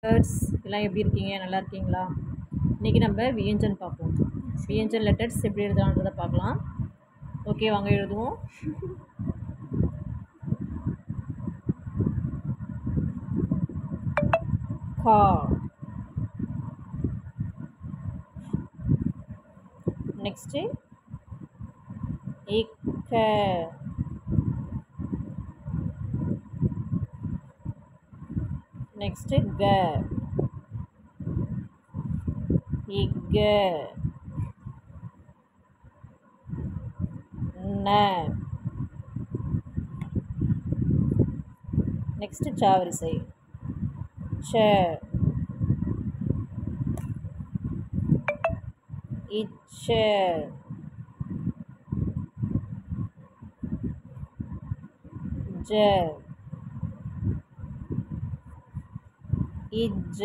Letters எல்லாம் எப்படி இருக்கீங்க? நல்லா இருக்கீங்களா? இன்றைக்கி நம்ம வியஞ்சன் பார்ப்போம். வியஞ்சன் லெட்டர்ஸ் எப்படி எழுதலான்றதை பார்க்கலாம். ஓகே, வாங்க எழுதுவோம். கா. நெக்ஸ்ட்டு இக்க. நெக்ஸ்ட்டு க. இக்க. ந. நெக்ஸ்ட்டு சாவரிசை. ச. இச்ச. ஜ. இஜ்ஜ.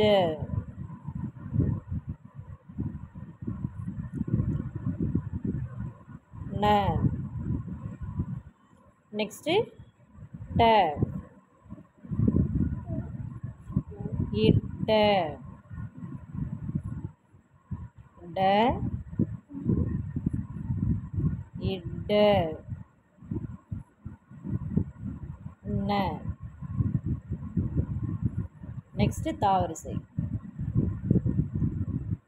ந. நெக்ஸ்ட்டு ட. இட்ட. ட. இட்ட. ந. நெக்ஸ்ட்டு தாவரிசை.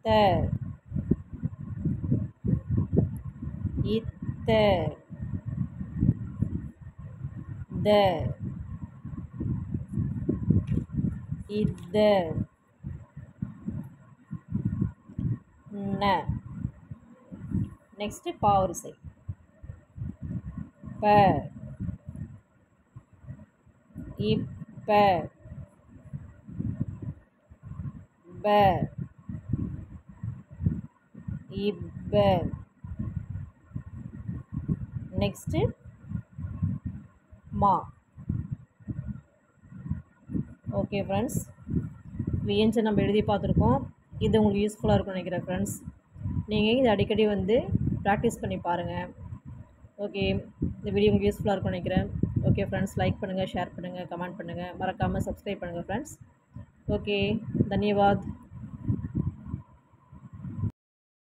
த. இத்த. த. இத்த. ந. நெக்ஸ்ட்டு பாவரிசை. ப. இப்ப. ப. இப்ப. நெக்ஸ்ட்டு மா. ஓகே ஃப்ரெண்ட்ஸ், வியஞ்சன் நம்ம எழுதி பார்த்துருக்கோம். இது உங்களுக்கு யூஸ்ஃபுல்லாக இருக்கும்னு நினைக்கிறேன் ஃப்ரெண்ட்ஸ். நீங்கள் இது அடிக்கடி ப்ராக்டிஸ் பண்ணி பாருங்கள். ஓகே, இந்த வீடியோ உங்களுக்கு யூஸ்ஃபுல்லாக இருக்கும்னு நினைக்கிறேன். ஓகே ஃப்ரெண்ட்ஸ், லைக் பண்ணுங்கள், ஷேர் பண்ணுங்கள், கமெண்ட் பண்ணுங்கள், மறக்காமல் சப்ஸ்கிரைப் பண்ணுங்கள் ஃப்ரெண்ட்ஸ். ஓகே, தன்யவாத்.